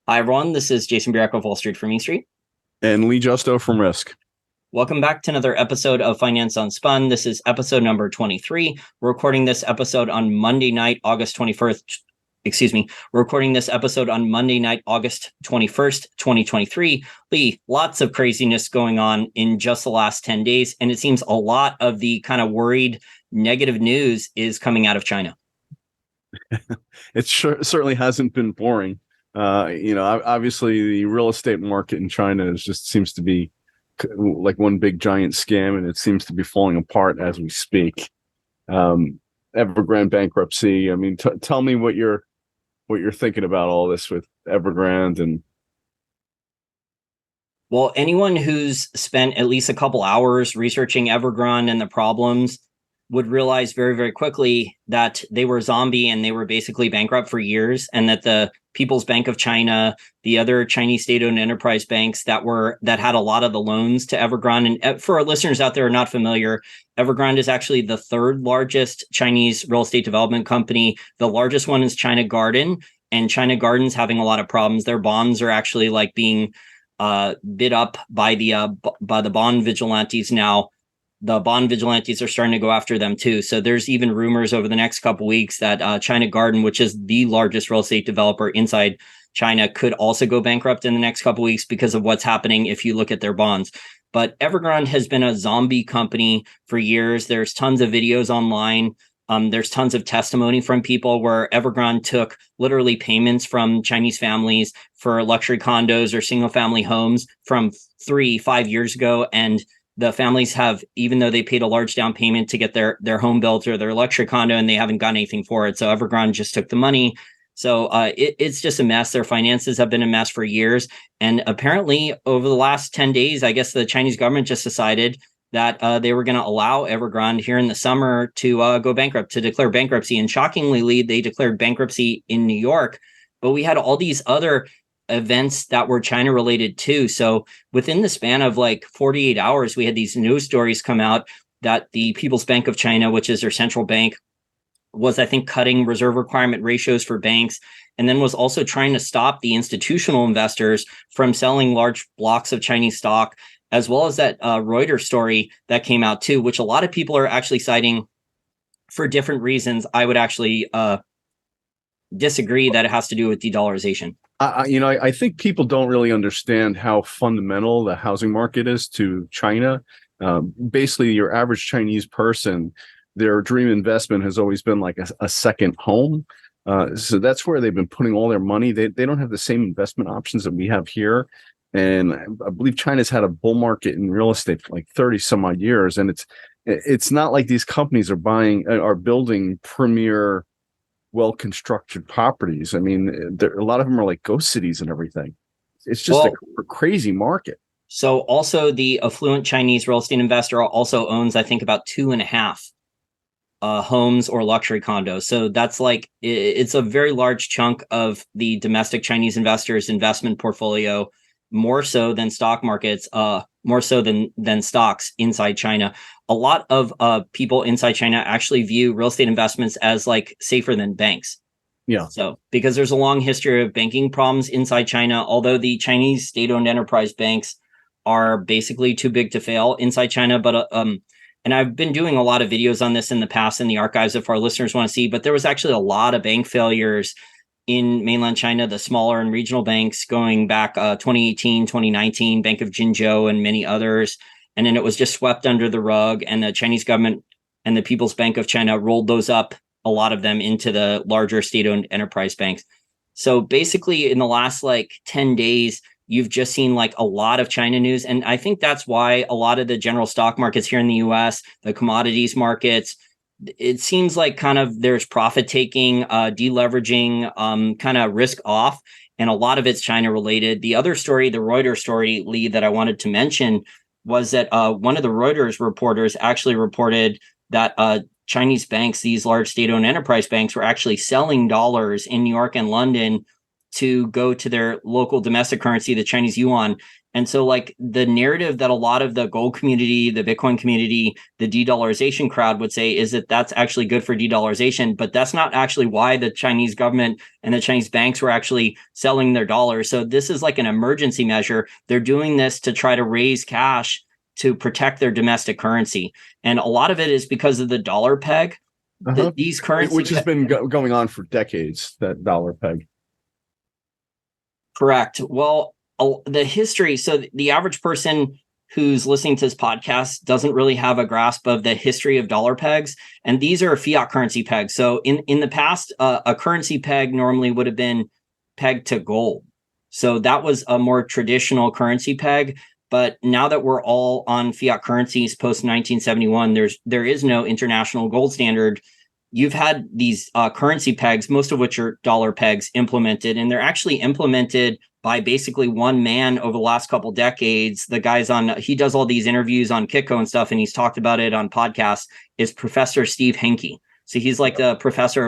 Hi, everyone. This is Jason Bierek of Wall Street from E Street. And Lee Justo from Risk. Welcome back to another episode of Finance Unspun. This is episode number 23. We're recording this episode on Monday night, August 21st. We're recording this episode on Monday night, August 21st, 2023. Lee, lots of craziness going on in just the last 10 days. And it seems a lot of the kind of worried negative news is coming out of China. It certainly hasn't been boring. Obviously the real estate market in China seems to be like one big giant scam, and it seems to be falling apart as we speak. Evergrande bankruptcy. I mean, tell me what you're thinking about all this with Evergrande. And well, anyone who's spent at least a couple hours researching Evergrande and the problems would realize very, very quickly that they were a zombie and they were basically bankrupt for years, and that the People's Bank of China, the other Chinese state-owned enterprise banks that had a lot of the loans to Evergrande. And for our listeners out there who are not familiar, Evergrande is actually the third largest Chinese real estate development company. The largest one is China Garden, and China Garden's having a lot of problems. Their bonds are actually being bid up by the bond vigilantes now. The bond vigilantes are starting to go after them too. So there's even rumors over the next couple of weeks that China Garden, which is the largest real estate developer inside China, could also go bankrupt in the next couple of weeks because of what's happening if you look at their bonds. But Evergrande has been a zombie company for years. There's tons of videos online. There's tons of testimony from people where Evergrande took literally payments from Chinese families for luxury condos or single family homes from 3-5 years ago. And the families have, even though they paid a large down payment to get their home built or their luxury condo, and they haven't gotten anything for it. So Evergrande just took the money. So it's just a mess. Their finances have been a mess for years. And apparently over the last 10 days, I guess the Chinese government just decided that they were going to allow Evergrande here in the summer to go bankrupt, to declare bankruptcy. And shockingly, they declared bankruptcy in New York. But we had all these other events that were China related too. So within the span of 48 hours, we had these news stories come out that the People's Bank of China, which is their central bank, was, I think, cutting reserve requirement ratios for banks, and then was also trying to stop the institutional investors from selling large blocks of Chinese stock, as well as that Reuters story that came out too, which a lot of people are actually citing for different reasons. I would actually disagree that it has to do with de-dollarization. I think people don't really understand how fundamental the housing market is to China. Basically, your average Chinese person, their dream investment has always been like a second home. So that's where they've been putting all their money. They don't have the same investment options that we have here. And I believe China's had a bull market in real estate for like 30 some odd years. And it's not like these companies are building premier, well-constructed properties. I mean, a lot of them are like ghost cities and everything. It's just a crazy market. So also the affluent Chinese real estate investor also owns, I think, about 2.5 homes or luxury condos. So that's it's a very large chunk of the domestic Chinese investors' investment portfolio, more so than stock markets, more so than stocks inside China. A lot of people inside China actually view real estate investments as safer than banks. Yeah. So because there's a long history of banking problems inside China, although the Chinese state-owned enterprise banks are basically too big to fail inside China. But and I've been doing a lot of videos on this in the past in the archives if our listeners want to see, but there was actually a lot of bank failures in mainland China, the smaller and regional banks going back 2018, 2019, Bank of Jinzhou and many others. And then it was just swept under the rug, and the Chinese government and the People's Bank of China rolled those up, a lot of them, into the larger state-owned enterprise banks. So basically in the last 10 days, you've just seen a lot of China news. And I think that's why a lot of the general stock markets here in the US, the commodities markets, it seems like kind of there's profit taking, deleveraging, kind of risk off. And a lot of it's China related. The other story, the Reuters story, Lee, that I wanted to mention was that one of the Reuters reporters actually reported that Chinese banks, these large state-owned enterprise banks, were actually selling dollars in New York and London to go to their local domestic currency, the Chinese yuan. And so like the narrative that a lot of the gold community, the Bitcoin community, the de-dollarization crowd would say is that that's actually good for de-dollarization, but that's not actually why the Chinese government and the Chinese banks were actually selling their dollars. So this is like an emergency measure. They're doing this to try to raise cash to protect their domestic currency. And a lot of it is because of the dollar peg. These currencies, which has been going on for decades, that dollar peg. Correct. Well, the history, so the average person who's listening to this podcast doesn't really have a grasp of the history of dollar pegs. And these are fiat currency pegs. So in the past, a currency peg normally would have been pegged to gold. So that was a more traditional currency peg. But now that we're all on fiat currencies post 1971, there is no international gold standard. You've had these currency pegs, most of which are dollar pegs, implemented, and they're actually implemented by basically one man over the last couple decades. The guy's he does all these interviews on Kitco and stuff, and he's talked about it on podcasts, is Professor Steve Henke. So he's like the professor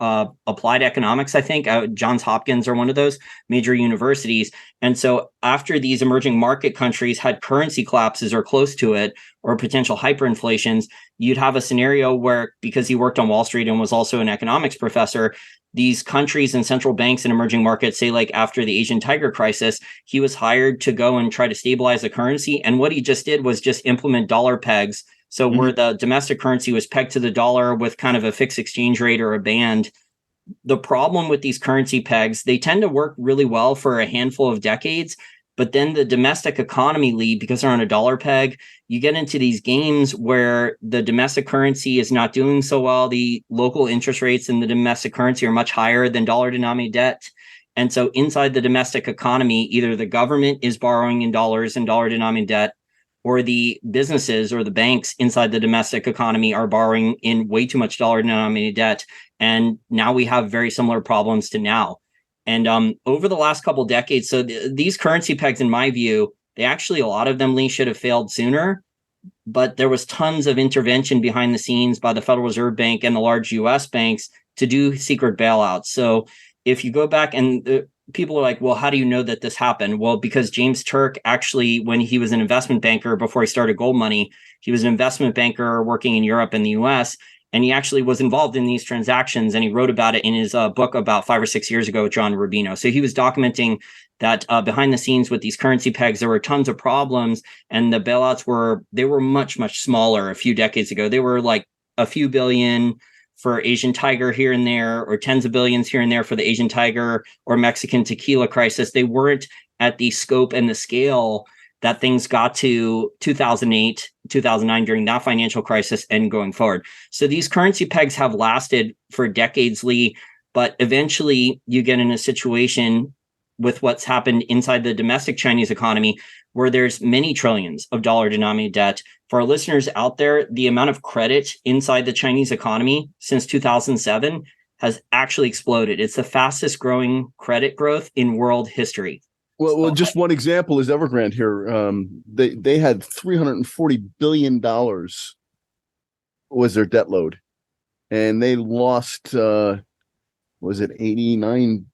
of applied economics, I think, Johns Hopkins or one of those major universities. And so after these emerging market countries had currency collapses or close to it, or potential hyperinflations, you'd have a scenario where, because he worked on Wall Street and was also an economics professor, these countries and central banks in emerging markets, say like after the Asian tiger crisis, he was hired to go and try to stabilize the currency. And what he just did was just implement dollar pegs. So where the domestic currency was pegged to the dollar with kind of a fixed exchange rate or a band. The problem with these currency pegs, they tend to work really well for a handful of decades. But then the domestic economy lead, because they're on a dollar peg, you get into these games where the domestic currency is not doing so well. The local interest rates in the domestic currency are much higher than dollar denominated debt. And so inside the domestic economy, either the government is borrowing in dollars and dollar denominated debt, or the businesses or the banks inside the domestic economy are borrowing in way too much dollar denominated debt. And now we have very similar problems to now. And over the last couple of decades, so these currency pegs, in my view, they actually, a lot of them, Lee, should have failed sooner. But there was tons of intervention behind the scenes by the Federal Reserve Bank and the large US banks to do secret bailouts. So if you go back and people are like, well, how do you know that this happened? Well, because James Turk actually, when he was an investment banker before he started Gold Money, he was an investment banker working in Europe and the US. And he actually was involved in these transactions, and he wrote about it in his book about 5 or 6 years ago with John Rubino. So he was documenting that behind the scenes with these currency pegs, there were tons of problems, and the bailouts were much, much smaller a few decades ago. They were like a few billion for Asian tiger here and there, or tens of billions here and there for the Asian tiger or Mexican tequila crisis. They weren't at the scope and the scale that things got to 2008, 2009 during that financial crisis and going forward. So these currency pegs have lasted for decades, Lee, but eventually you get in a situation with what's happened inside the domestic Chinese economy where there's many trillions of dollar denominated debt. For our listeners out there, the amount of credit inside the Chinese economy since 2007 has actually exploded. It's the fastest growing credit growth in world history. Well, just one example is Evergrande here. They had $340 billion was their debt load, and they lost was it $81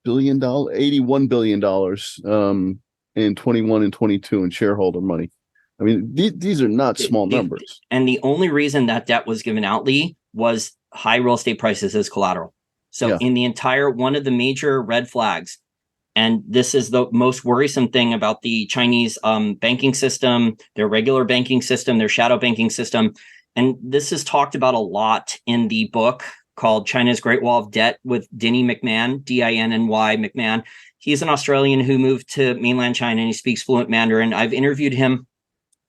billion in 21 and 22 in shareholder money. I mean, these are not small numbers. And the only reason that debt was given out, Lee, was high real estate prices as collateral. So in the entire, one of the major red flags, and this is the most worrisome thing about the Chinese banking system, their regular banking system, their shadow banking system. And this is talked about a lot in the book called China's Great Wall of Debt with Dinny McMahon, D-I-N-N-Y McMahon. He's an Australian who moved to mainland China and he speaks fluent Mandarin. I've interviewed him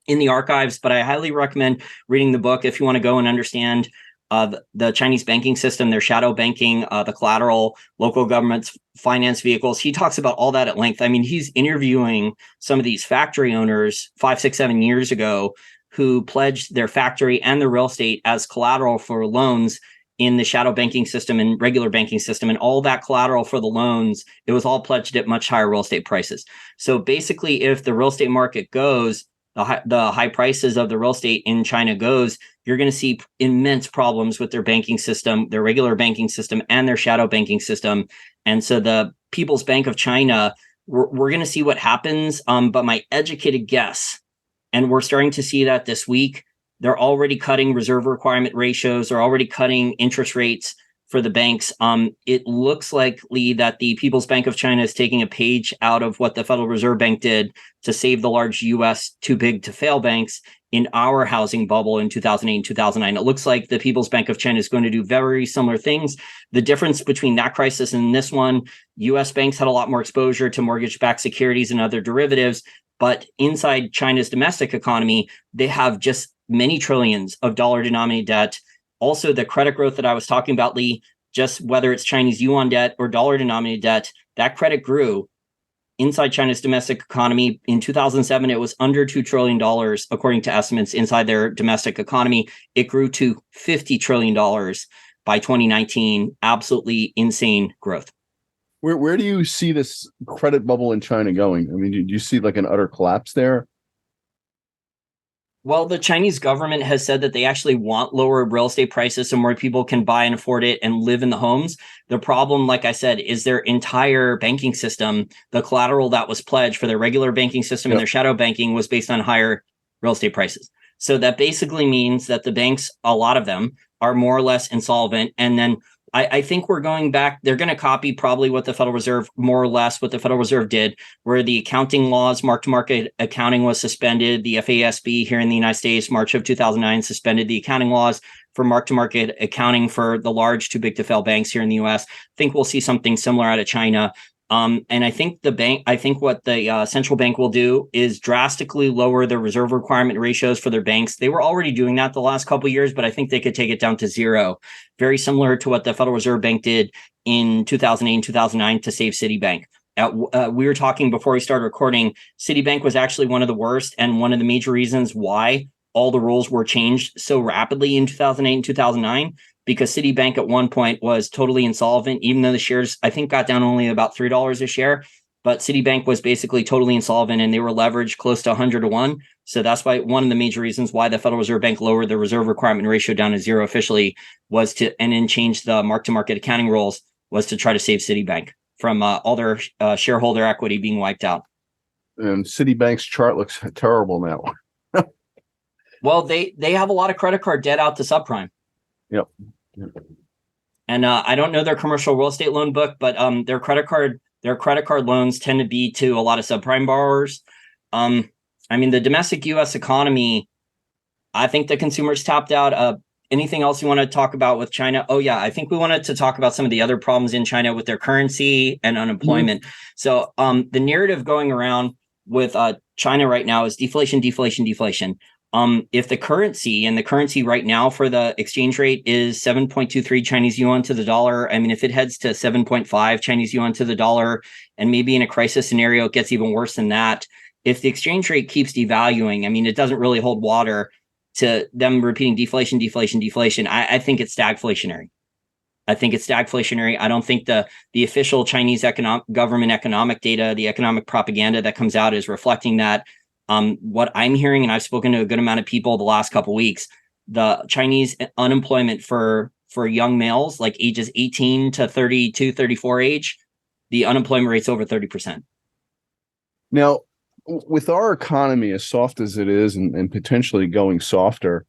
in the archives, but I highly recommend reading the book if you want to go and understand the Chinese banking system, their shadow banking, the collateral, local governments, finance vehicles. He talks about all that at length. I mean, he's interviewing some of these factory owners 5, 6, 7 years ago who pledged their factory and their real estate as collateral for loans in the shadow banking system and regular banking system, and all that collateral for the loans, it was all pledged at much higher real estate prices. So basically, if the real estate market goes, the high prices of the real estate in China goes, you're going to see immense problems with their banking system, their regular banking system, and their shadow banking system. And so the People's Bank of China, we're going to see what happens. But my educated guess, and we're starting to see that this week, they're already cutting reserve requirement ratios. They're already cutting interest rates for the banks. It looks likely that the People's Bank of China is taking a page out of what the Federal Reserve Bank did to save the large U.S. too big to fail banks in our housing bubble in 2008 and 2009. It looks like the People's Bank of China is going to do very similar things. The difference between that crisis and this one, U.S. banks had a lot more exposure to mortgage-backed securities and other derivatives, but inside China's domestic economy, they have just many trillions of dollar-denominated debt. Also, the credit growth that I was talking about, Lee, just whether it's Chinese yuan debt or dollar-denominated debt, that credit grew inside China's domestic economy. In 2007, it was under $2 trillion, according to estimates inside their domestic economy. It grew to $50 trillion by 2019. Absolutely insane growth. Where do you see this credit bubble in China going? I mean, do you see like an utter collapse there? Well, the Chinese government has said that they actually want lower real estate prices so more people can buy and afford it and live in the homes. The problem, like I said, is their entire banking system, the collateral that was pledged for their regular banking system and their shadow banking was based on higher real estate prices. So that basically means that the banks, a lot of them, are more or less insolvent. And then I think we're going back. They're going to copy probably what the Federal Reserve, more or less what the Federal Reserve did, where the accounting laws, mark-to-market accounting was suspended. The FASB here in the United States, March of 2009, suspended the accounting laws for mark-to-market accounting for the large, too big to fail banks here in the U.S. I think we'll see something similar out of China. And I think what the central bank will do is drastically lower the reserve requirement ratios for their banks. They were already doing that the last couple of years, but I think they could take it down to zero. Very similar to what the Federal Reserve Bank did in 2008 and 2009 to save Citibank. We were talking before we started recording, Citibank was actually one of the worst and one of the major reasons why all the rules were changed so rapidly in 2008 and 2009. Because Citibank at one point was totally insolvent, even though the shares, I think, got down only about $3 a share. But Citibank was basically totally insolvent and they were leveraged close to 100 to 1. So that's why one of the major reasons why the Federal Reserve Bank lowered the reserve requirement ratio down to zero officially was and then changed the mark-to-market accounting rules was to try to save Citibank from all their shareholder equity being wiped out. And Citibank's chart looks terrible now. Well, they have a lot of credit card debt out to subprime. Yep. And I don't know their commercial real estate loan book, but their credit card loans tend to be to a lot of subprime borrowers. I mean, the domestic U.S. economy, I think the consumers tapped out. Anything else you want to talk about with China? Oh, yeah, I think we wanted to talk about some of the other problems in China with their currency and unemployment. Mm-hmm. So the narrative going around with China right now is deflation, deflation, deflation. If the currency right now for the exchange rate is 7.23 Chinese yuan to the dollar, I mean, if it heads to 7.5 Chinese yuan to the dollar, and maybe in a crisis scenario, it gets even worse than that. If the exchange rate keeps devaluing, I mean, it doesn't really hold water to them repeating deflation, deflation, deflation. I think it's stagflationary. I don't think the official Chinese government economic data, the economic propaganda that comes out is reflecting that. What I'm hearing, and I've spoken to a good amount of people the last couple of weeks, the Chinese unemployment for young males, like ages 18 to 32, 34 age, the unemployment rate's over 30%. Now, with our economy as soft as it is and potentially going softer,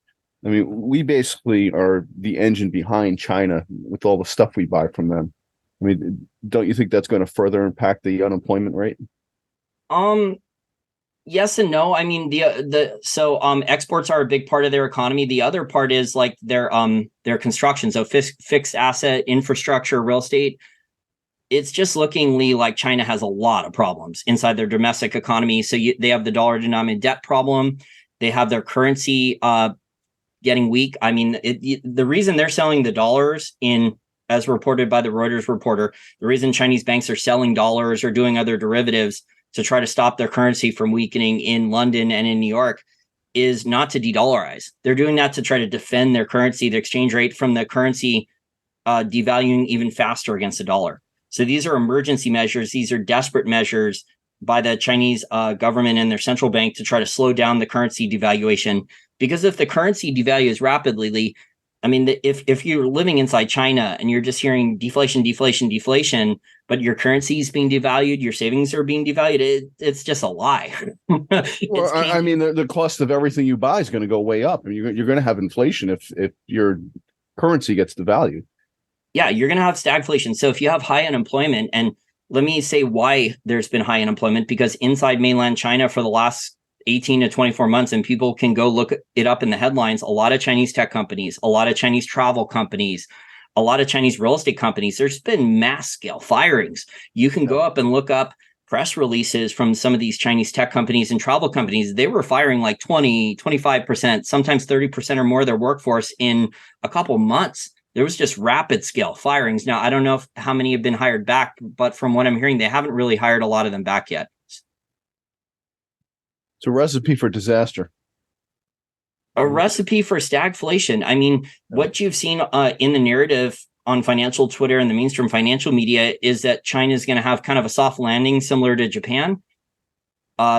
I mean, we basically are the engine behind China with all the stuff we buy from them. I mean, don't you think that's going to further impact the unemployment rate? Yes and no. I mean, exports are a big part of their economy. The other part is like their construction. So fixed asset infrastructure, real estate. It's just lookingly like China has a lot of problems inside their domestic economy. So they have the dollar denominated debt problem. They have their currency getting weak. I mean, the reason they're selling the dollars as reported by the Reuters reporter, the reason Chinese banks are selling dollars or doing other derivatives to try to stop their currency from weakening in London and in New York is not to de-dollarize. They're doing that to try to defend their currency, the exchange rate from the currency devaluing even faster against the dollar. So these are emergency measures. These are desperate measures by the Chinese government and their central bank to try to slow down the currency devaluation. Because if the currency devalues rapidly, I mean, if you're living inside China and you're just hearing deflation, deflation, deflation, but your currency is being devalued, your savings are being devalued, it's just a lie. Well, I mean, the cost of everything you buy is going to go way up. I mean, you're going to have inflation if your currency gets devalued. Yeah, you're going to have stagflation. So if you have high unemployment, and let me say why there's been high unemployment, because inside mainland China for the last 18 to 24 months, and people can go look it up in the headlines, a lot of Chinese tech companies, a lot of Chinese travel companies, a lot of Chinese real estate companies, there's been mass scale firings. You can go up and look up press releases from some of these Chinese tech companies and travel companies. They were firing like 20, 25%, sometimes 30% or more of their workforce in a couple months. There was just rapid scale firings. Now, I don't know how many have been hired back, but from what I'm hearing, they haven't really hired a lot of them back yet. It's a recipe for disaster. A recipe for stagflation. I mean, what you've seen in the narrative on financial Twitter and the mainstream financial media is that China is going to have kind of a soft landing similar to Japan,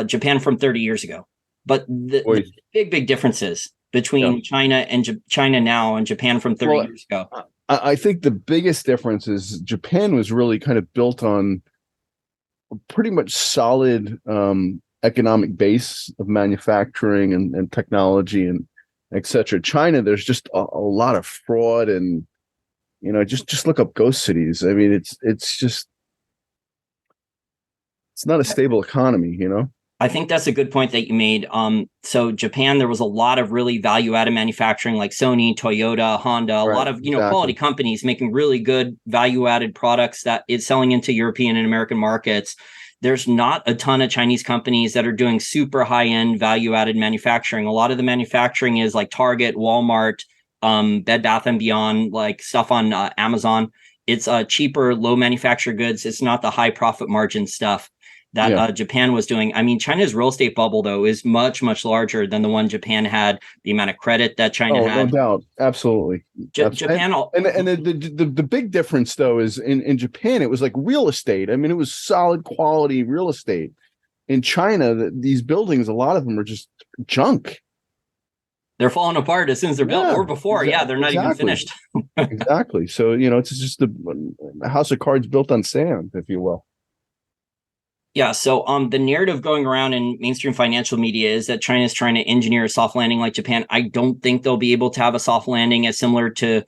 Japan from 30 years ago. But the big differences between China and China now and Japan from 30 years ago. I think the biggest difference is Japan was really kind of built on a pretty much solid economic base of manufacturing and technology and et cetera. China, there's just a lot of fraud and, you know, just look up ghost cities. I mean, it's not a stable economy, you know? I think that's a good point that you made. So Japan, there was a lot of really value-added manufacturing like Sony, Toyota, Honda, a lot of, quality companies making really good value-added products that is selling into European and American markets. There's not a ton of Chinese companies that are doing super high-end value-added manufacturing. A lot of the manufacturing is like Target, Walmart, Bed Bath & Beyond, like stuff on Amazon. It's cheaper, low manufactured goods. It's not the high profit margin stuff that Japan was doing. I mean, China's real estate bubble, though, is much, much larger than the one Japan had, the amount of credit that China had. No doubt. Absolutely. Japan. And the big difference, though, is in Japan, it was like real estate. I mean, it was solid quality real estate. In China, these buildings, a lot of them are just junk. They're falling apart as soon as they're built or before. They're not even finished. Exactly. So, it's just a house of cards built on sand, if you will. Yeah. So the narrative going around in mainstream financial media is that China is trying to engineer a soft landing like Japan. I don't think they'll be able to have a soft landing as similar to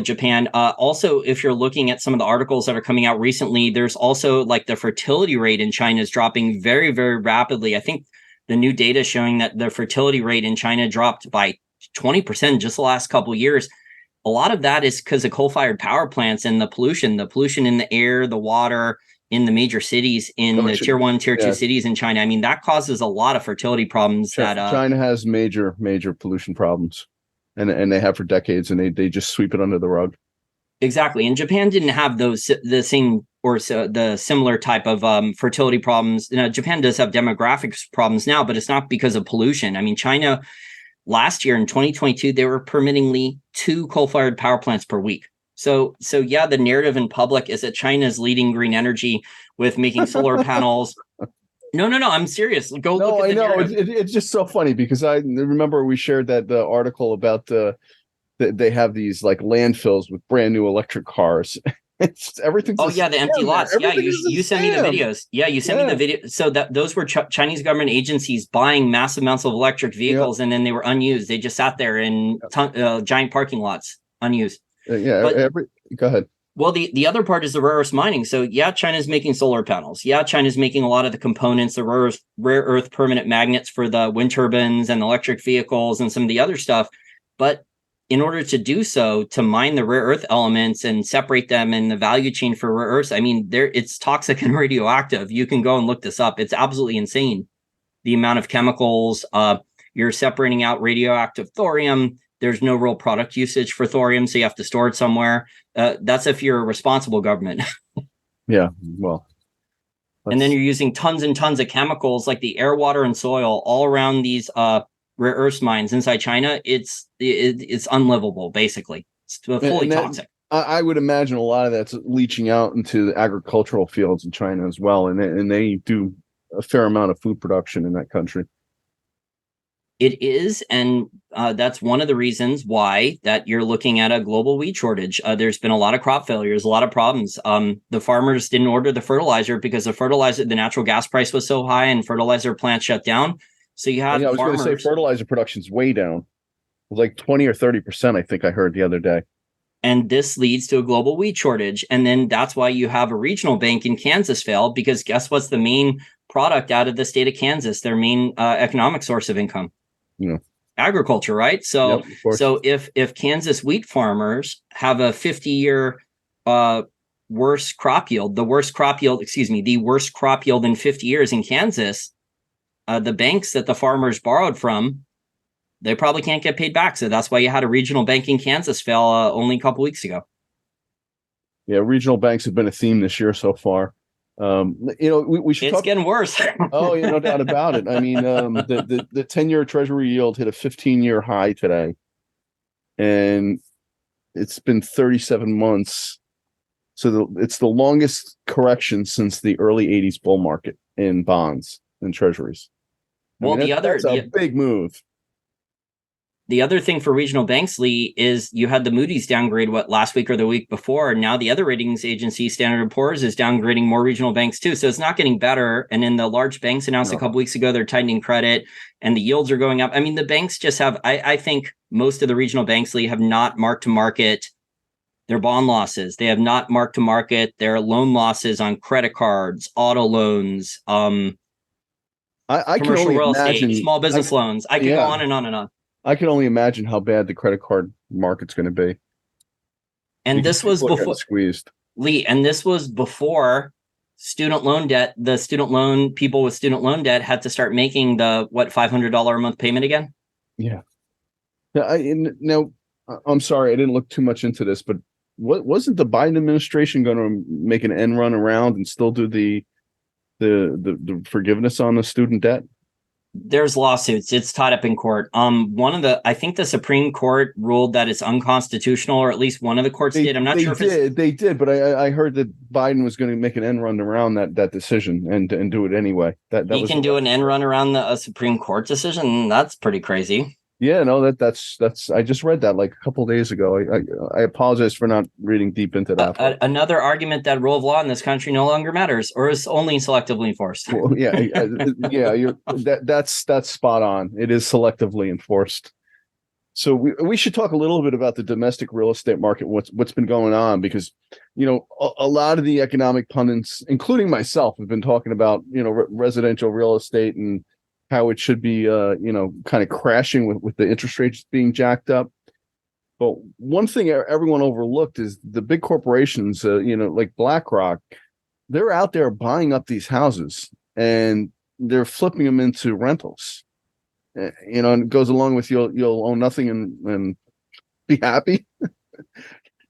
Japan. Also, if you're looking at some of the articles that are coming out recently, there's also like the fertility rate in China is dropping very, very rapidly. I think the new data showing that the fertility rate in China dropped by 20% just the last couple of years. A lot of that is because of coal-fired power plants and the pollution in the air, the water, in the major cities, in the tier 1, tier 2 cities in China. I mean, that causes a lot of fertility problems. China has major pollution problems, and they have for decades, and they just sweep it under the rug. Exactly. And Japan didn't have the similar type of fertility problems. Japan does have demographics problems now, but it's not because of pollution. I mean, China last year in 2022, they were permitting 2 coal-fired power plants per week. So the narrative in public is that China is leading green energy with making solar panels. No, I'm serious. Go look at the narrative. It's just so funny because I remember we shared the article about they have these like landfills with brand new electric cars. Everything's the empty lots. Yeah, you sent me the videos. Yeah, you sent me the video. So that those were Chinese government agencies buying massive amounts of electric vehicles, and then they were unused. They just sat there in giant parking lots, unused. Go ahead. Well, the other part is the rare earth mining. So China's making solar panels. China's making a lot of the components, the rare earth permanent magnets for the wind turbines and electric vehicles and some of the other stuff. But in order to do so, to mine the rare earth elements and separate them in the value chain for rare earths, I mean, it's toxic and radioactive. You can go and look this up. It's absolutely insane. The amount of chemicals, you're separating out radioactive thorium. There's no real product usage for thorium, so you have to store it somewhere. That's if you're a responsible government. Yeah, well. And then you're using tons and tons of chemicals like the air, water, and soil all around these rare earth mines inside China. It's unlivable, basically. It's fully toxic. I would imagine a lot of that's leaching out into the agricultural fields in China as well. And they do a fair amount of food production in that country. It is, and that's one of the reasons why that you're looking at a global wheat shortage. There's been a lot of crop failures, a lot of problems. The farmers didn't order the fertilizer because the natural gas price was so high, and fertilizer plants shut down. So you had I was going to say fertilizer production's way down, like 20 or 30%. I think I heard the other day. And this leads to a global wheat shortage. And then that's why you have a regional bank in Kansas fail, because guess what's the main product out of the state of Kansas, their main economic source of income? Agriculture, right? So, if Kansas wheat farmers have a 50-year worst crop yield in 50 years in Kansas, the banks that the farmers borrowed from, they probably can't get paid back. So that's why you had a regional bank in Kansas fail only a couple weeks ago. Yeah, regional banks have been a theme this year so far. We should. It's getting worse. Oh, yeah, no doubt about it. I mean, the 10-year Treasury yield hit a 15-year high today, and it's been 37 months. So it's the longest correction since the early '80s bull market in bonds and treasuries. That's a big move. The other thing for regional banks, Lee, is you had the Moody's downgrade last week or the week before. And now the other ratings agency, Standard & Poor's, is downgrading more regional banks too. So it's not getting better. And then the large banks announced a couple weeks ago they're tightening credit and the yields are going up. I mean, the banks just have, I think most of the regional banks, Lee, have not marked to market their bond losses. They have not marked to market their loan losses on credit cards, auto loans, I commercial real estate, small business loans. I can go on and on and on. I can only imagine how bad the credit card market's going to be. And this was before squeezed, Lee. And this was before student loan debt. The people with student loan debt had to start making the $500 a month payment again. Yeah. Now, I'm sorry, I didn't look too much into this, but wasn't the Biden administration going to make an end run around and still do the forgiveness on the student debt? There's lawsuits. It's tied up in court. I think the Supreme Court ruled that it's unconstitutional, or at least one of the courts did. I'm not sure if they did, but I heard that Biden was going to make an end run around that decision and do it anyway. He can do an end run around the Supreme Court decision. That's pretty crazy. Yeah, no, that's. I just read that like a couple of days ago. I apologize for not reading deep into that. Another argument that rule of law in this country no longer matters, or is only selectively enforced. Well, that's spot on. It is selectively enforced. So we should talk a little bit about the domestic real estate market. What's been going on, because a lot of the economic pundits, including myself, have been talking about residential real estate and how it should be, kind of crashing with the interest rates being jacked up. But one thing everyone overlooked is the big corporations, like BlackRock, they're out there buying up these houses and they're flipping them into rentals. And it goes along with you'll own nothing and be happy.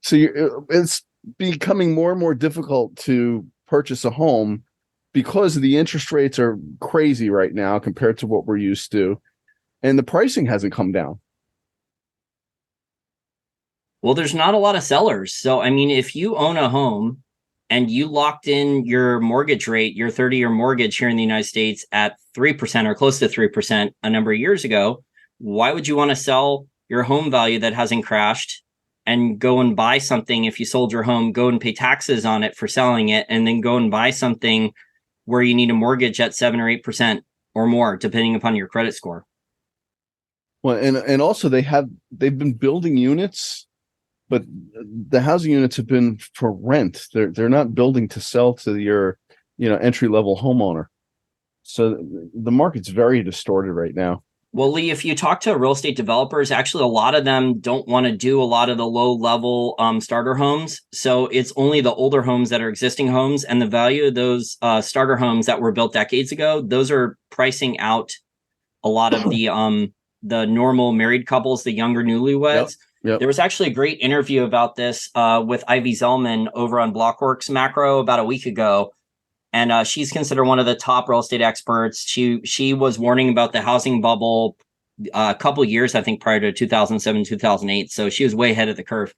So it's becoming more and more difficult to purchase a home, because the interest rates are crazy right now compared to what we're used to, and the pricing hasn't come down. Well, there's not a lot of sellers. So, I mean, if you own a home and you locked in your mortgage rate, your 30-year mortgage here in the United States at 3% or close to 3% a number of years ago, why would you want to sell your home value that hasn't crashed and go and buy something? If you sold your home, go and pay taxes on it for selling it, and then go and buy something where you need a mortgage at 7 or 8% or more, depending upon your credit score. Well, and also they've been building units, but the housing units have been for rent. They're not building to sell to your entry level homeowner. So the market's very distorted right now. Well, Lee, if you talk to real estate developers, actually, a lot of them don't want to do a lot of the low-level starter homes. So it's only the older homes that are existing homes, and the value of those starter homes that were built decades ago, those are pricing out a lot of the normal married couples, the younger newlyweds. Yep. There was actually a great interview about this with Ivy Zellman over on Blockworks Macro about a week ago. And she's considered one of the top real estate experts. She was warning about the housing bubble a couple of years, I think, prior to 2007, 2008. So she was way ahead of the curve.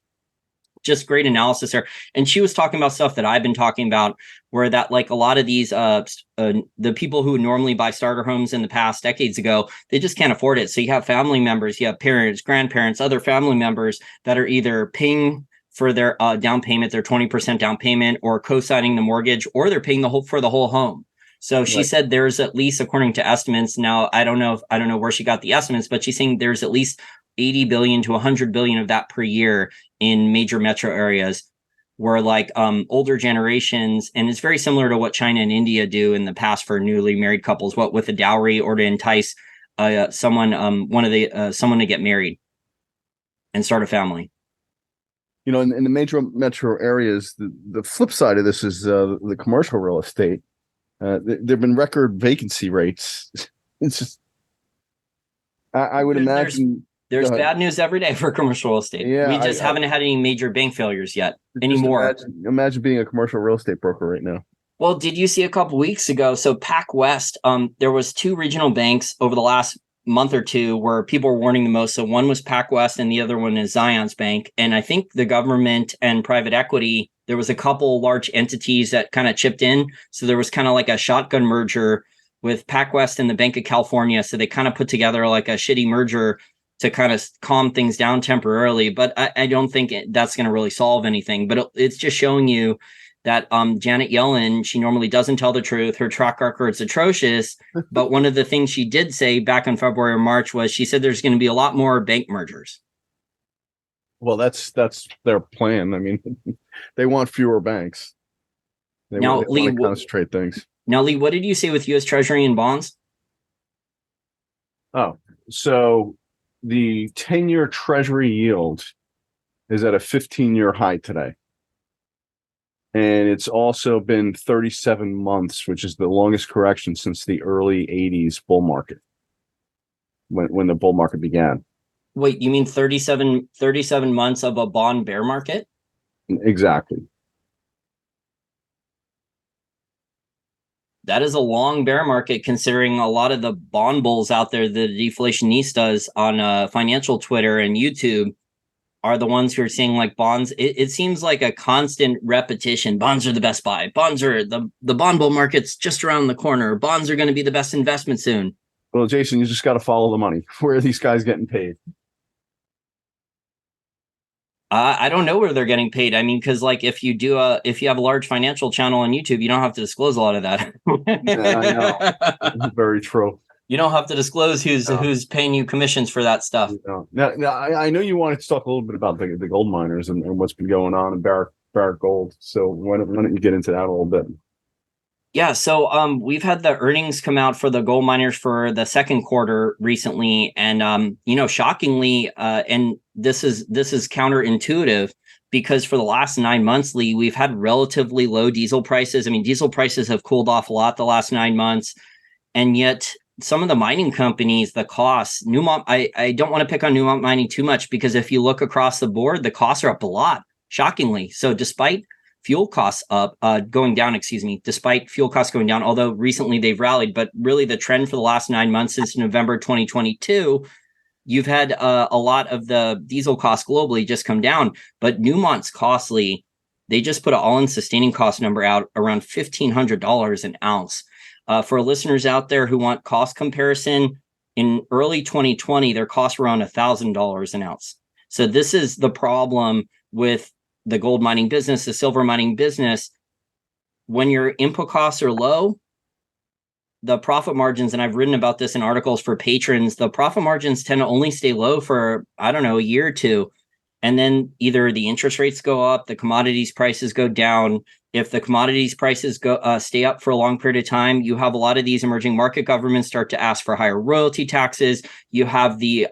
just great analysis there. And she was talking about stuff that I've been talking about, where that like a lot of these the people who normally buy starter homes in the past decades ago, they just can't afford it. So you have family members, you have parents, grandparents, other family members that are either paying for their down payment, their 20% down payment, or co-signing the mortgage, or they're paying for the whole home. So she said there's at least, according to estimates, now I don't know where she got the estimates, but she's saying there's at least 80 billion to 100 billion of that per year in major metro areas, where like older generations, and it's very similar to what China and India do in the past for newly married couples, what with a dowry or to entice someone to get married and start a family. You know, in the major metro areas, the flip side of this is the commercial real estate. There've been record vacancy rates. It's just, I would imagine there's bad news every day for commercial real estate. Yeah, we just haven't had any major bank failures yet anymore. Imagine being a commercial real estate broker right now. Well, did you see a couple weeks ago? So PacWest, there was 2 regional banks over the last month or two where people were warning the most. So one was PacWest and the other one is Zions Bank. And I think the government and private equity, there was a couple large entities that kind of chipped in. So there was kind of like a shotgun merger with PacWest and the Bank of California. So they kind of put together like a shitty merger to kind of calm things down temporarily. But I don't think that's going to really solve anything. But it's just showing you that Janet Yellen, she normally doesn't tell the truth. Her track record's atrocious. But one of the things she did say back in February or March was she said there's going to be a lot more bank mergers. Well, that's their plan. I mean, they want fewer banks. They want to concentrate things. Now, Lee, what did you say with U.S. Treasury and bonds? Oh, so the 10-year Treasury yield is at a 15-year high today. And it's also been 37 months, which is the longest correction since the early 80s bull market, when the bull market began. Wait, you mean 37 months of a bond bear market? Exactly. That is a long bear market, considering a lot of the bond bulls out there, the deflationistas on financial Twitter and YouTube, are the ones who are saying like bonds. It seems like a constant repetition. Bonds are the best buy. Bonds are the bond bull market's just around the corner. Bonds are going to be the best investment soon. Well, Jason, you just got to follow the money. Where are these guys getting paid? I don't know where they're getting paid. I mean, because like if you have a large financial channel on YouTube, you don't have to disclose a lot of that. Yeah, I know. Very true. You don't have to disclose who's paying you commissions for that stuff. Now, I know you wanted to talk a little bit about the gold miners and what's been going on in Barrick Gold. So why don't you get into that a little bit? Yeah, so we've had the earnings come out for the gold miners for the second quarter recently, and shockingly, and this is counterintuitive, because for the last 9 months, Lee, we've had relatively low diesel prices. I mean, diesel prices have cooled off a lot the last 9 months, and yet some of the mining companies, the costs, Newmont, I don't want to pick on Newmont Mining too much, because if you look across the board, the costs are up a lot, shockingly. So despite fuel costs going down, despite fuel costs going down, although recently they've rallied, but really the trend for the last 9 months since November 2022, you've had a lot of the diesel costs globally just come down. But Newmont's costly. They just put an all-in sustaining cost number out around $1,500 an ounce. For listeners out there who want cost comparison, in early 2020, their costs were around $1,000 an ounce. So this is the problem with the gold mining business, the silver mining business. When your input costs are low, the profit margins, and I've written about this in articles for patrons, the profit margins tend to only stay low for, a year or two. And then either the interest rates go up, the commodities prices go down. If the commodities prices stay up for a long period of time, you have a lot of these emerging market governments start to ask for higher royalty taxes. You have the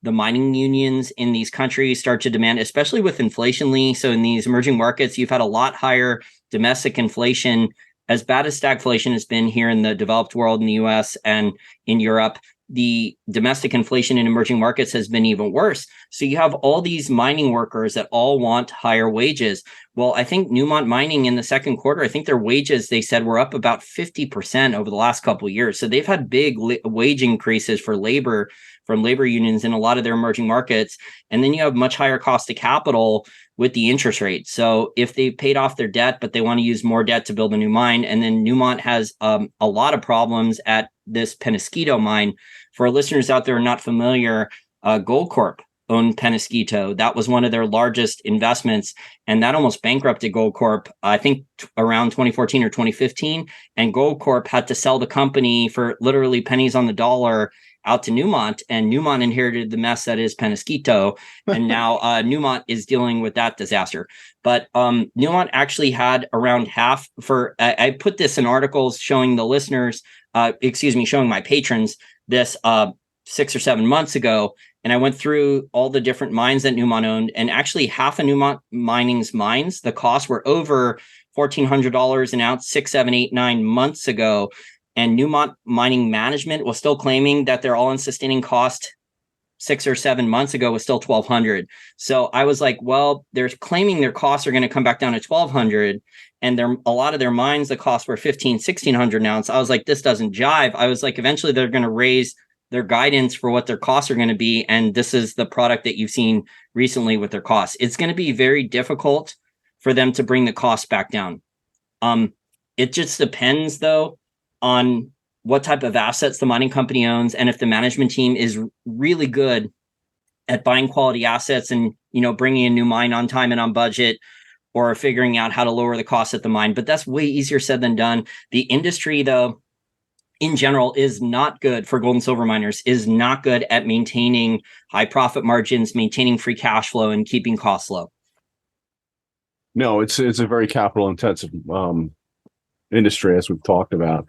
mining unions in these countries start to demand, especially with inflation, Lee. So in these emerging markets, you've had a lot higher domestic inflation. As bad as stagflation has been here in the developed world, in the US and in Europe, the domestic inflation in emerging markets has been even worse. So you have all these mining workers that all want higher wages. Well, I think Newmont Mining in the second quarter, I think their wages, they said, were up about 50% over the last couple of years. So they've had big wage increases for labor from labor unions in a lot of their emerging markets. And then you have much higher cost of capital with the interest rate. So if they paid off their debt, but they want to use more debt to build a new mine, and then Newmont has a lot of problems at this Penasquito mine. For our listeners out there not familiar, Goldcorp owned Penasquito. That was one of their largest investments, and that almost bankrupted Goldcorp, I think around 2014 or 2015. And Goldcorp had to sell the company for literally pennies on the dollar out to Newmont, and Newmont inherited the mess that is Penasquito, and now Newmont is dealing with that disaster. But Newmont actually had around half for, I put this in articles showing the listeners, showing my patrons this 6 or 7 months ago, and I went through all the different mines that Newmont owned, and actually half of Newmont Mining's mines, the costs were over $1,400 an ounce 6, 7, 8, 9 months ago. And Newmont Mining Management was still claiming that their all-in sustaining cost 6 or 7 months ago was still $1,200. So I was like, well, they're claiming their costs are going to come back down to $1,200, and a lot of their mines, the costs were $1,500, $1,600 an ounce. I was like, this doesn't jive. I was like, eventually they're going to raise their guidance for what their costs are going to be, and this is the product that you've seen recently with their costs. It's going to be very difficult for them to bring the costs back down. It just depends, though, on what type of assets the mining company owns, and if the management team is really good at buying quality assets and, bringing a new mine on time and on budget, or figuring out how to lower the cost at the mine. But that's way easier said than done. The industry, though, in general, is not good for gold and silver miners, is not good at maintaining high profit margins, maintaining free cash flow, and keeping costs low. No, it's a very capital intensive industry, as we've talked about.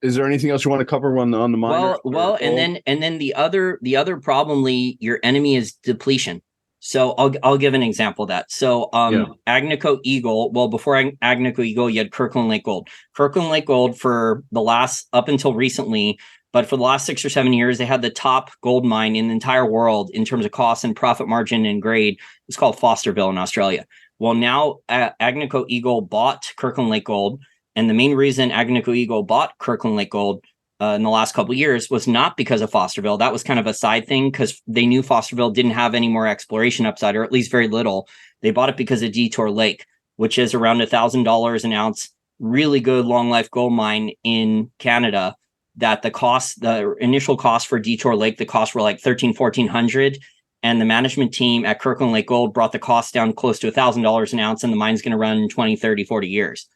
Is there anything else you want to cover on the miner? Well, and then the other problem, Lee, your enemy is depletion. So I'll give an example of that. So Agnico Eagle, well, before Agnico Eagle, you had Kirkland Lake Gold. Kirkland Lake Gold for the last, up until recently, but for the last 6 or 7 years, they had the top gold mine in the entire world in terms of cost and profit margin and grade. It's called Fosterville in Australia. Well, now Agnico Eagle bought Kirkland Lake Gold. And the main reason Agnico Eagle bought Kirkland Lake Gold in the last couple of years was not because of Fosterville. That was kind of a side thing because they knew Fosterville didn't have any more exploration upside, or at least very little. They bought it because of Detour Lake, which is around $1,000 an ounce, really good long life gold mine in Canada. That the initial cost for Detour Lake, the costs were like $1,400. And the management team at Kirkland Lake Gold brought the cost down close to $1,000 an ounce, and the mine's going to run 20, 30, 40 years.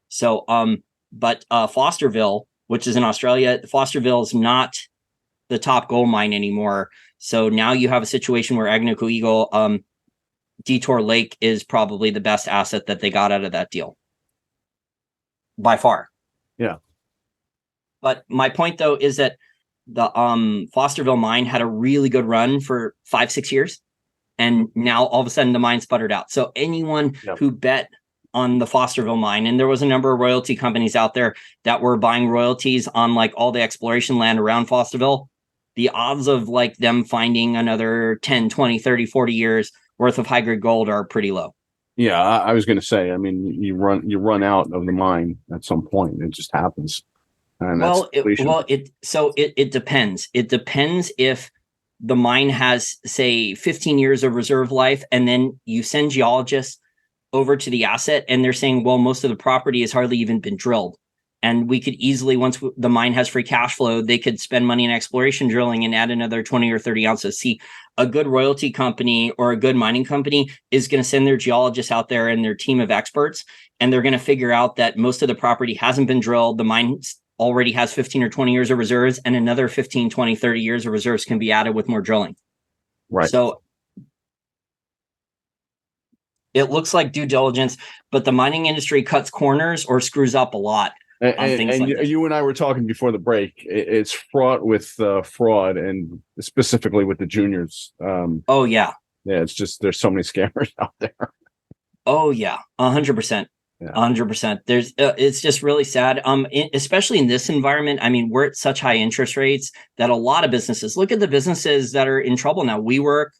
So, but Fosterville, which is in Australia, Fosterville is not the top gold mine anymore. So now you have a situation where Agnico Eagle, Detour Lake is probably the best asset that they got out of that deal. By far. Yeah. But my point, though, is that the Fosterville mine had a really good run for 5-6 years. And now all of a sudden the mine sputtered out. So anyone who bet on the Fosterville mine, and there was a number of royalty companies out there that were buying royalties on like all the exploration land around Fosterville, the odds of like them finding another 10, 20, 30, 40 years worth of high grade gold are pretty low. Yeah, I was going to say, I mean, you run out of the mine at some point. It just happens. And it depends. It depends if the mine has, say, 15 years of reserve life, and then you send geologists over to the asset and they're saying, well, most of the property has hardly even been drilled. And we could easily, once the mine has free cash flow, they could spend money in exploration drilling and add another 20 or 30 ounces. See, a good royalty company or a good mining company is going to send their geologists out there and their team of experts, and they're going to figure out that most of the property hasn't been drilled. The mine already has 15 or 20 years of reserves, and another 15, 20, 30 years of reserves can be added with more drilling. Right. So it looks like due diligence, but the mining industry cuts corners or screws up a lot. You and I were talking before the break. It's fraught with fraud, and specifically with the juniors. Yeah, it's just there's so many scammers out there. Oh yeah, 100%. 100%. There's it's just really sad. Especially in this environment. I mean, we're at such high interest rates that a lot of businesses, look at the businesses that are in trouble now. WeWork,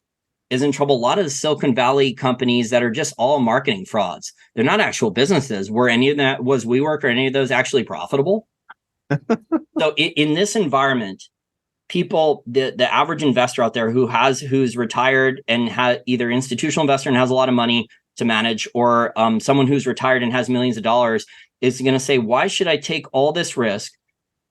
is in trouble. A lot of the Silicon Valley companies that are just all marketing frauds. They're not actual businesses. Were any of that, was WeWork or any of those actually profitable? So in this environment, people, the average investor out there who's retired and has either institutional investor and has a lot of money to manage, or someone who's retired and has millions of dollars, is going to say, why should I take all this risk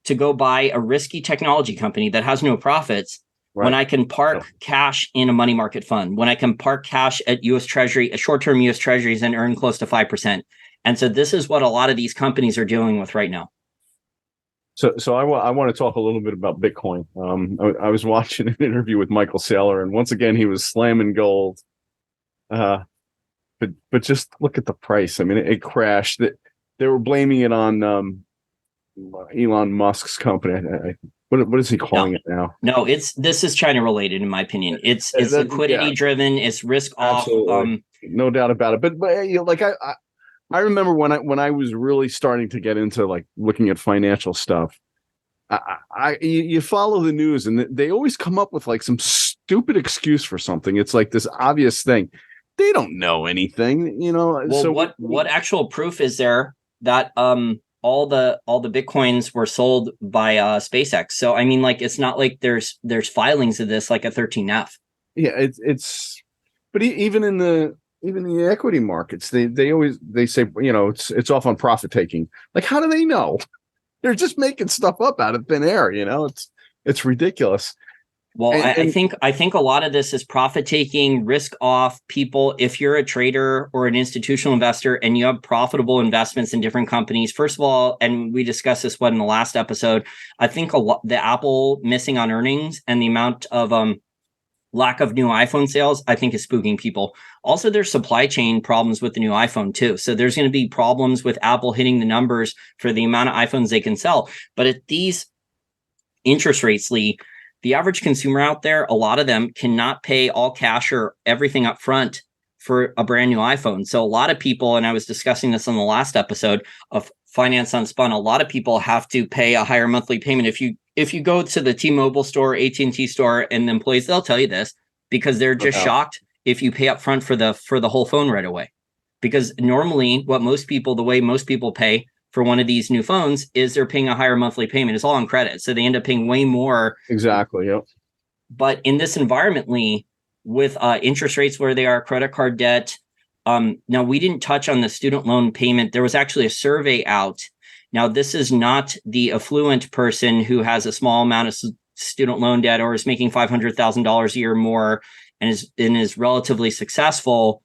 to go buy a risky technology company that has no profits when I can park cash in a money market fund, when I can park cash at US Treasury, a short-term US Treasuries, and earn close to 5%? And so this is what a lot of these companies are dealing with right now. So I want to talk a little bit about Bitcoin. I was watching an interview with Michael Saylor, and once again he was slamming gold. But just look at the price. I mean, it crashed. They were blaming it on Elon Musk's company. What is he calling it now? No, this is China related, in my opinion. It's liquidity driven. It's risk off. No doubt about it. But you know, like I remember when I was really starting to get into like looking at financial stuff. You follow the news, and they always come up with like some stupid excuse for something. It's like this obvious thing. They don't know anything, you know. Well, so what actual proof is there that all the Bitcoins were sold by SpaceX? So I mean, like, it's not like there's filings of this like a 13F. Yeah, it's but even in the equity markets, they say, you know, it's off on profit taking. Like, how do they know? They're just making stuff up out of thin air, you know. It's ridiculous. Well, I think a lot of this is profit taking, risk off. People, if you're a trader or an institutional investor and you have profitable investments in different companies, first of all, and we discussed this in the last episode, I think the Apple missing on earnings and the amount of lack of new iPhone sales, I think, is spooking people. Also, there's supply chain problems with the new iPhone too. So there's going to be problems with Apple hitting the numbers for the amount of iPhones they can sell. But at these interest rates, Lee, the average consumer out there, a lot of them cannot pay all cash or everything up front for a brand new iPhone. So a lot of people, and I was discussing this on the last episode of Finance Unspun, a lot of people have to pay a higher monthly payment. If you go to the T-Mobile store, AT&T store, and the employees, they'll tell you this, because they're just shocked if you pay up front for the whole phone right away. Because normally the way most people pay for one of these new phones is they're paying a higher monthly payment. It's all on credit. So they end up paying way more. Exactly. Yep. But in this environment, Lee, with interest rates where they are, credit card debt. Now, we didn't touch on the student loan payment. There was actually a survey out. Now, this is not the affluent person who has a small amount of student loan debt or is making $500,000 a year more and is relatively successful.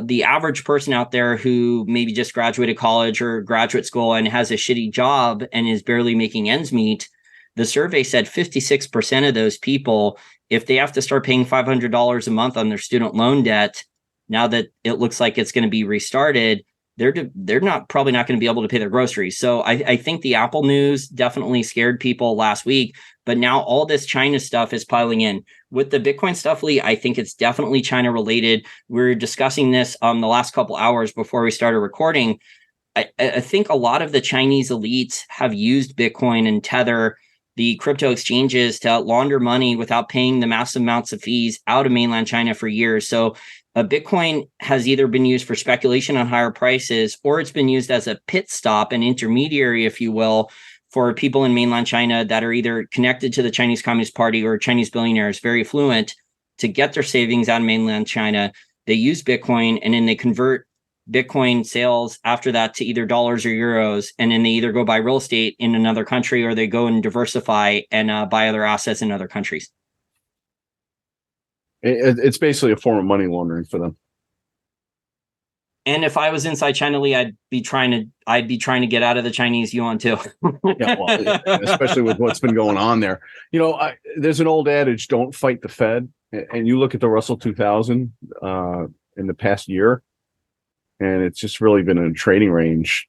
The average person out there who maybe just graduated college or graduate school and has a shitty job and is barely making ends meet, the survey said 56% of those people, if they have to start paying $500 a month on their student loan debt, now that it looks like it's going to be restarted, they're probably not going to be able to pay their groceries. So I think the Apple news definitely scared people last week, but now all this China stuff is piling in. With the Bitcoin stuff, Lee, I think it's definitely China related. We were discussing this the last couple hours before we started recording. I think a lot of the Chinese elites have used Bitcoin and Tether, the crypto exchanges, to launder money without paying the massive amounts of fees out of mainland China for years. So Bitcoin has either been used for speculation on higher prices, or it's been used as a pit stop, an intermediary, if you will, for people in mainland China that are either connected to the Chinese Communist Party or Chinese billionaires, very affluent, to get their savings out of mainland China. They use Bitcoin, and then they convert Bitcoin sales after that to either dollars or euros. And then they either go buy real estate in another country, or they go and diversify and buy other assets in other countries. It's basically a form of money laundering for them. And if I was inside China, Lee, I'd be trying to get out of the Chinese yuan too. Yeah, well, especially with what's been going on there. You know, there's an old adage: "Don't fight the Fed." And you look at the Russell 2000 in the past year, and it's just really been in a trading range.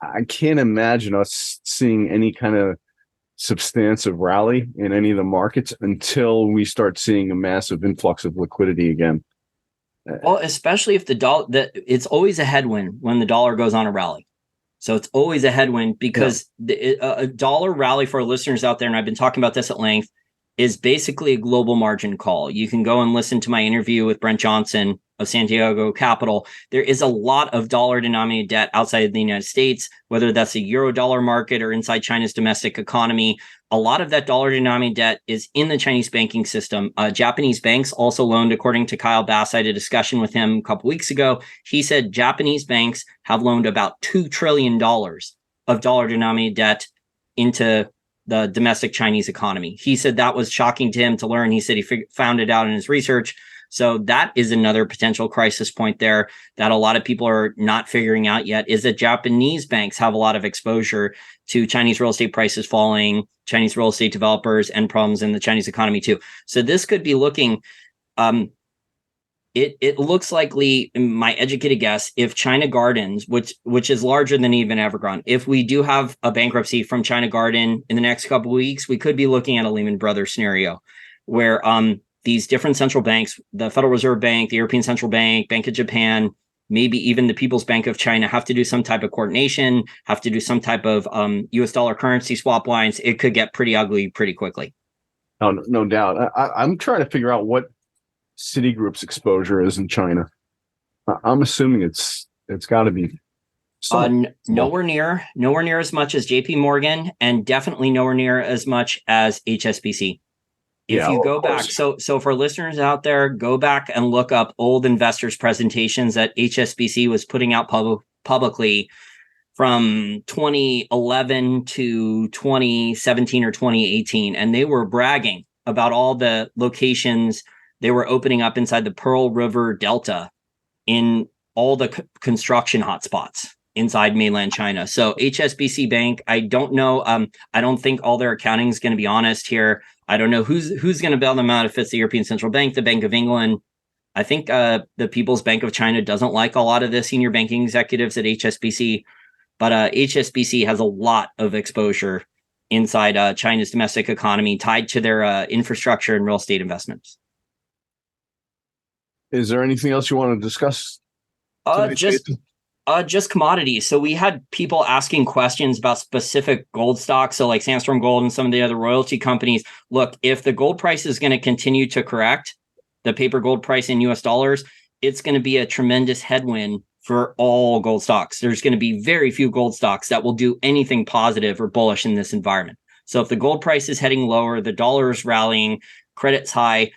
I can't imagine us seeing any kind of substantive rally in any of the markets until we start seeing a massive influx of liquidity again. Well, especially if it's always a headwind when the dollar goes on a rally. So it's always a headwind because a dollar rally, for our listeners out there, and I've been talking about this at length, is basically a global margin call. You can go and listen to my interview with Brent Johnson of Santiago Capital. There is a lot of dollar denominated debt outside of the United States, whether that's a euro dollar market or inside China's domestic economy. A lot of that dollar denominated debt is in the Chinese banking system. Japanese banks also loaned, according to Kyle Bass. I had a discussion with him a couple weeks ago. He said Japanese banks have loaned about $2 trillion of dollar denominated debt into the domestic Chinese economy. He said that was shocking to him to learn. He said he found it out in his research. So that is another potential crisis point there that a lot of people are not figuring out yet, is that Japanese banks have a lot of exposure to Chinese real estate prices falling, Chinese real estate developers, and problems in the Chinese economy too. So this could be looking, it looks likely, my educated guess, if China Gardens, which is larger than even Evergrande, if we do have a bankruptcy from China Garden in the next couple of weeks, we could be looking at a Lehman Brothers scenario where these different central banks, the Federal Reserve Bank, the European Central Bank, Bank of Japan, maybe even the People's Bank of China, have to do some type of coordination, have to do some type of US dollar currency swap lines. It could get pretty ugly pretty quickly. Oh, no doubt. I'm trying to figure out what Citigroup's exposure is in China. I'm assuming it's got to be nowhere near as much as JP Morgan, and definitely nowhere near as much as HSBC. If you go back, so for listeners out there, go back and look up old investors' presentations that HSBC was putting out publicly from 2011 to 2017 or 2018. And they were bragging about all the locations they were opening up inside the Pearl River Delta in all the construction hotspots inside mainland China. So HSBC Bank, I don't know. I don't think all their accounting is going to be honest here. I don't know who's going to bail them out, if it's the European Central Bank, the Bank of England. I think the People's Bank of China doesn't like a lot of the senior banking executives at HSBC, but HSBC has a lot of exposure inside China's domestic economy tied to their infrastructure and real estate investments. Is there anything else you want to discuss? Just commodities. So we had people asking questions about specific gold stocks. So like Sandstorm Gold and some of the other royalty companies. Look, if the gold price is going to continue to correct, the paper gold price in US dollars, it's going to be a tremendous headwind for all gold stocks. There's going to be very few gold stocks that will do anything positive or bullish in this environment. So if the gold price is heading lower, the dollar is rallying, credit's high,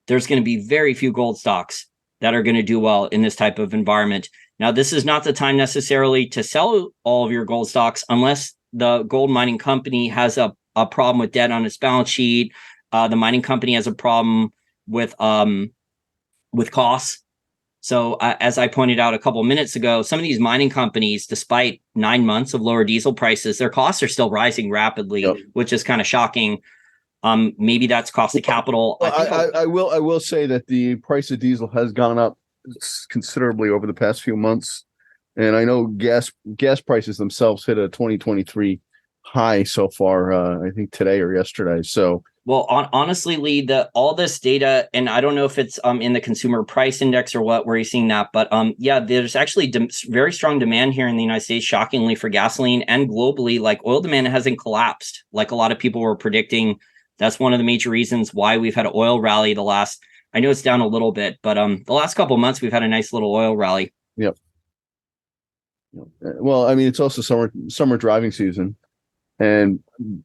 there's going to be very few gold stocks that are going to do well in this type of environment. Now, this is not the time necessarily to sell all of your gold stocks unless the gold mining company has a problem with debt on its balance sheet. The mining company has a problem with costs. So as I pointed out a couple of minutes ago, some of these mining companies, despite 9 months of lower diesel prices, their costs are still rising rapidly, which is kind of shocking. Maybe that's cost of capital. I will say that the price of diesel has gone up considerably over the past few months, and I know gas prices themselves hit a 2023 high so far. I think today or yesterday. So, well, honestly, Lee, all this data, and I don't know if it's in the consumer price index or what, where you're seeing that, but yeah, there's actually very strong demand here in the United States, shockingly, for gasoline, and globally, like oil demand hasn't collapsed like a lot of people were predicting. That's one of the major reasons why we've had an oil rally I know it's down a little bit, but the last couple of months we've had a nice little oil rally. Yep. Well, I mean, it's also summer driving season, and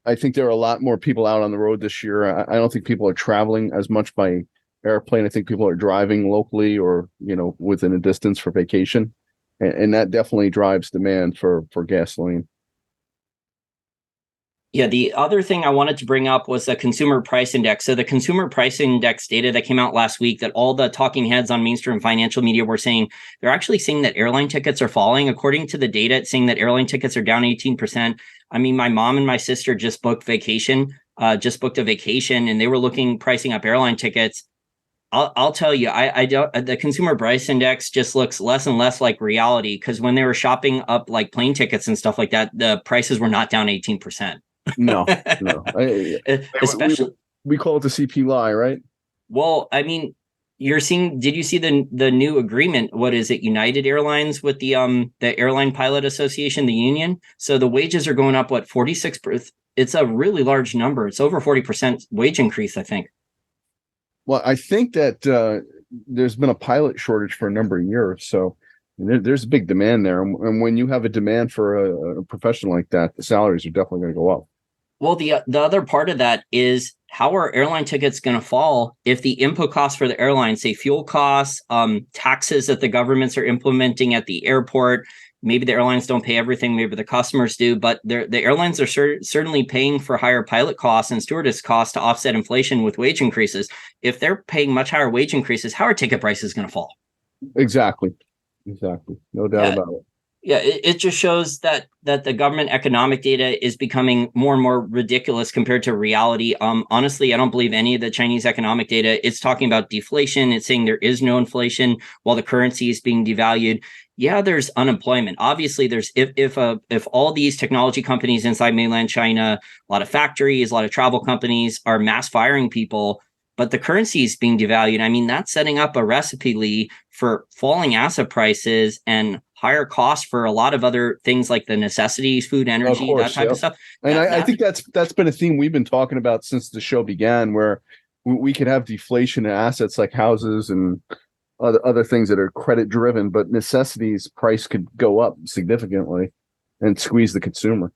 I think there are a lot more people out on the road this year. I don't think people are traveling as much by airplane. I think people are driving locally or within a distance for vacation, and that definitely drives demand for gasoline. Yeah, the other thing I wanted to bring up was the consumer price index. So the consumer price index data that came out last week, that all the talking heads on mainstream financial media were saying, they're actually saying that airline tickets are falling. According to the data, it's saying that airline tickets are down 18%. I mean, my mom and my sister just booked a vacation, and they were pricing up airline tickets. I'll tell you, I don't. The consumer price index just looks less and less like reality, because when they were shopping up like plane tickets and stuff like that, the prices were not down 18%. No. Especially we call it the CPI, right? Well, I mean, You're seeing, did you see the new agreement? What is it? United Airlines with the Airline Pilot Association, the union. So the wages are going up, what, 46%? It's a really large number. It's over 40% wage increase, I think. Well, I think that there's been a pilot shortage for a number of years, so there's a big demand there. And when you have a demand for a profession like that, the salaries are definitely going to go up. Well, the other part of that is, how are airline tickets going to fall if the input costs for the airline, say fuel costs, taxes that the governments are implementing at the airport? Maybe the airlines don't pay everything, maybe the customers do, but the airlines are certainly paying for higher pilot costs and stewardess costs to offset inflation with wage increases. If they're paying much higher wage increases, how are ticket prices going to fall? Exactly. No doubt about it. Yeah, it just shows that the government economic data is becoming more and more ridiculous compared to reality. Honestly, I don't believe any of the Chinese economic data. It's talking about deflation. It's saying there is no inflation while the currency is being devalued. Yeah, there's unemployment. Obviously, there's if all these technology companies inside mainland China, a lot of factories, a lot of travel companies are mass firing people, but the currency is being devalued. I mean, that's setting up a recipe, Lee, for falling asset prices and higher costs for a lot of other things like the necessities, food, energy, that type of stuff. And I think that's been a theme we've been talking about since the show began, where we could have deflation in assets like houses and other things that are credit driven, but necessities price could go up significantly and squeeze the consumer.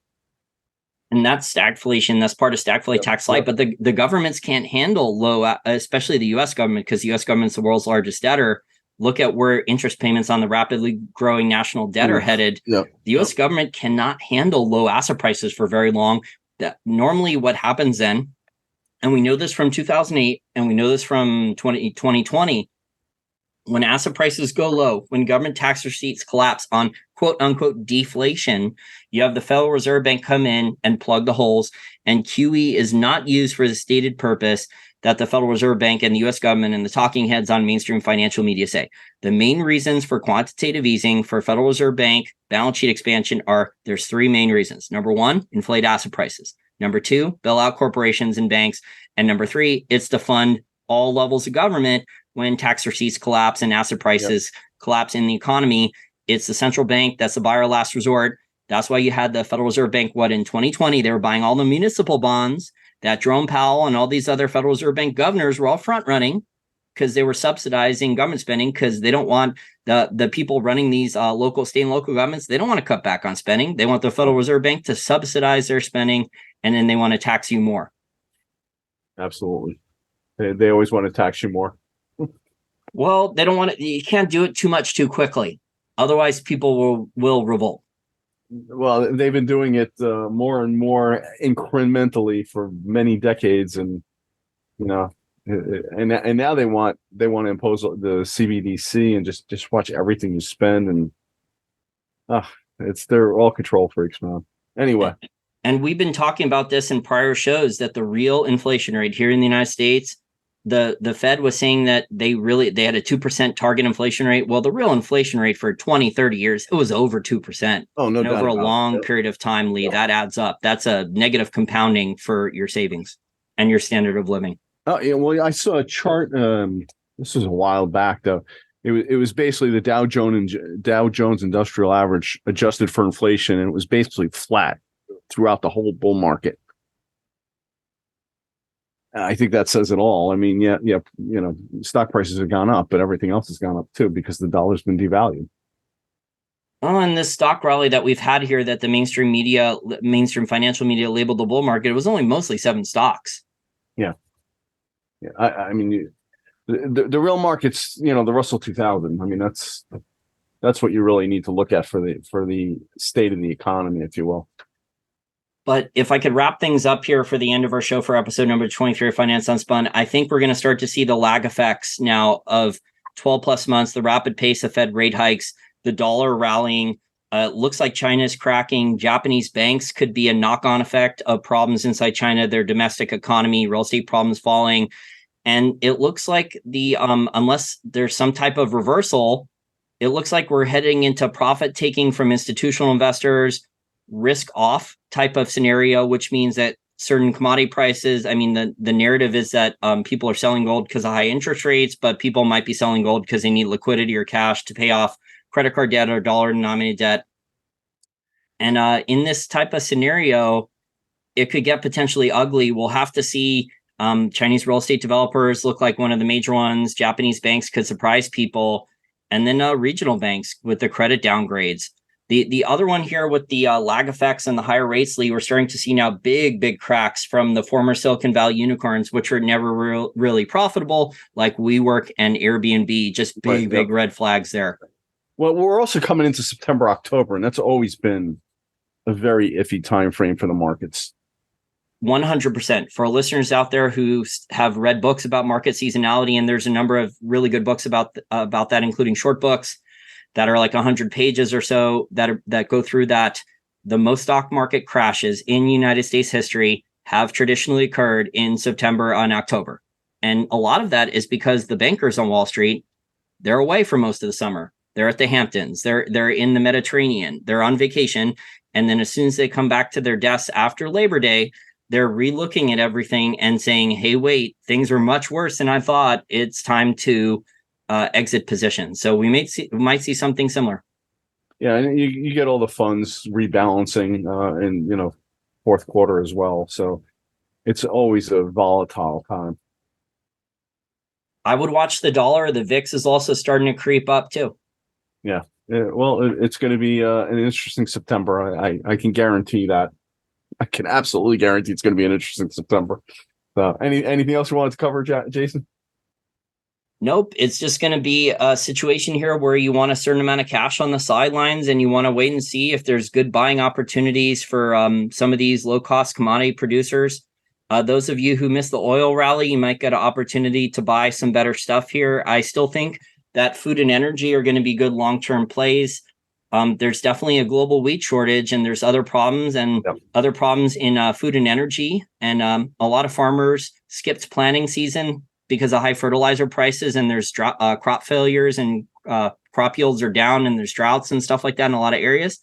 And that's stagflation. That's part of stagflation tax light. But the governments can't handle low, especially the U.S. government, because the U.S. government's the world's largest debtor. Look at where interest payments on the rapidly growing national debt are headed. The U.S. government cannot handle low asset prices for very long. That normally what happens then, and we know this from 2008, and we know this from 2020, when asset prices go low, when government tax receipts collapse on quote unquote deflation, you have the Federal Reserve Bank come in and plug the holes, and QE is not used for the stated purpose that the Federal Reserve Bank and the U.S. government and the talking heads on mainstream financial media say. The main reasons for quantitative easing for Federal Reserve Bank balance sheet expansion there's three main reasons. Number one, inflate asset prices. Number two, bail out corporations and banks. And number three, it's to fund all levels of government when tax receipts collapse and asset prices collapse in the economy. It's the central bank that's the buyer of last resort. That's why you had the Federal Reserve Bank, in 2020, they were buying all the municipal bonds that Jerome Powell and all these other Federal Reserve Bank governors were all front running because they were subsidizing government spending, because they don't want the people running these local, state and local governments. They don't want to cut back on spending. They want the Federal Reserve Bank to subsidize their spending, and then they want to tax you more. Absolutely. They always want to tax you more. Well, they don't want to. You can't do it too much too quickly. Otherwise, people will revolt. Well, they've been doing it more and more incrementally for many decades, and and now they want to impose the CBDC and just watch everything you spend, and they're all control freaks, man. Anyway, and we've been talking about this in prior shows that the real inflation rate here in the United States, the Fed was saying that they had a 2% target inflation rate. Well, the real inflation rate for 20, 30 years, it was over 2%. Oh, no doubt. Over a long period of time, Lee, that adds up. That's a negative compounding for your savings and your standard of living. Oh, yeah. Well, I saw a chart. This was a while back, though. It was basically the Dow Jones Industrial Average adjusted for inflation, and it was basically flat throughout the whole bull market. I think that says it all. I mean, stock prices have gone up, but everything else has gone up too because the dollar's been devalued. Oh, and this stock rally that we've had here that the mainstream financial media labeled the bull market, it was only mostly 7 stocks. Yeah. I mean, the real market's, the Russell 2000. I mean, that's what you really need to look at for the state of the economy, if you will. But if I could wrap things up here for the end of our show for episode number 23 of Finance Unspun, I think we're going to start to see the lag effects now of 12 plus months, the rapid pace of Fed rate hikes, the dollar rallying. Looks like China's cracking. Japanese banks could be a knock-on effect of problems inside China, their domestic economy, real estate problems falling. And it looks like unless there's some type of reversal, it looks like we're heading into profit taking from institutional investors, risk off type of scenario, which means that certain commodity prices. I mean, the narrative is that people are selling gold because of high interest rates, but people might be selling gold because they need liquidity or cash to pay off credit card debt or dollar denominated debt. And in this type of scenario, it could get potentially ugly. We'll have to see. Chinese real estate developers look like one of the major ones. Japanese banks could surprise people. And then regional banks with the credit downgrades. The other one here with the lag effects and the higher rates, Lee, we're starting to see now big cracks from the former Silicon Valley unicorns, which were never really profitable, like WeWork and Airbnb, just big red flags there. Well, we're also coming into September, October, and that's always been a very iffy time frame for the markets. 100%. For listeners out there who have read books about market seasonality, and there's a number of really good books about that, including short books that are like 100 pages or so that go through that. The most stock market crashes in United States history have traditionally occurred in September and October. And a lot of that is because the bankers on Wall Street, they're away for most of the summer. They're at the Hamptons. They're in the Mediterranean. They're on vacation. And then as soon as they come back to their desks after Labor Day, they're relooking at everything and saying, hey, wait, things are much worse than I thought. It's time to exit positions. So we might see something similar. Yeah, and you get all the funds rebalancing in fourth quarter as well. So it's always a volatile time. I would watch the dollar. The VIX is also starting to creep up too. Yeah. Well, it's going to be an interesting September. I can guarantee that. I can absolutely guarantee it's going to be an interesting September. So anything else you wanted to cover, Jason? Nope. It's just going to be a situation here where you want a certain amount of cash on the sidelines and you want to wait and see if there's good buying opportunities for some of these low-cost commodity producers. Those of you who missed the oil rally, you might get an opportunity to buy some better stuff here. I still think that food and energy are going to be good long-term plays. There's definitely a global wheat shortage, and there's other problems other problems in food and energy. And a lot of farmers skipped planting season because of high fertilizer prices, and there's crop failures and crop yields are down, and there's droughts and stuff like that in a lot of areas.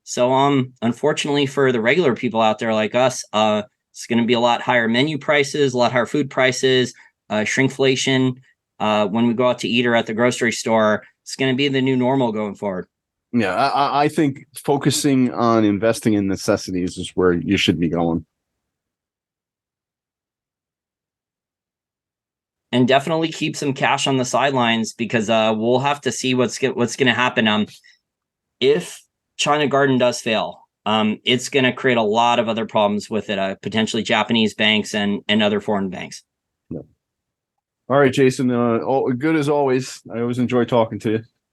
So unfortunately for the regular people out there like us, it's going to be a lot higher menu prices, a lot higher food prices, shrinkflation. When we go out to eat or at the grocery store, it's going to be the new normal going forward. Yeah, I think focusing on investing in necessities is where you should be going. And definitely keep some cash on the sidelines because we'll have to see what's going to happen. If China Garden does fail, it's going to create a lot of other problems with it, potentially Japanese banks and other foreign banks. Yeah. All right, Jason. Good as always. I always enjoy talking to you.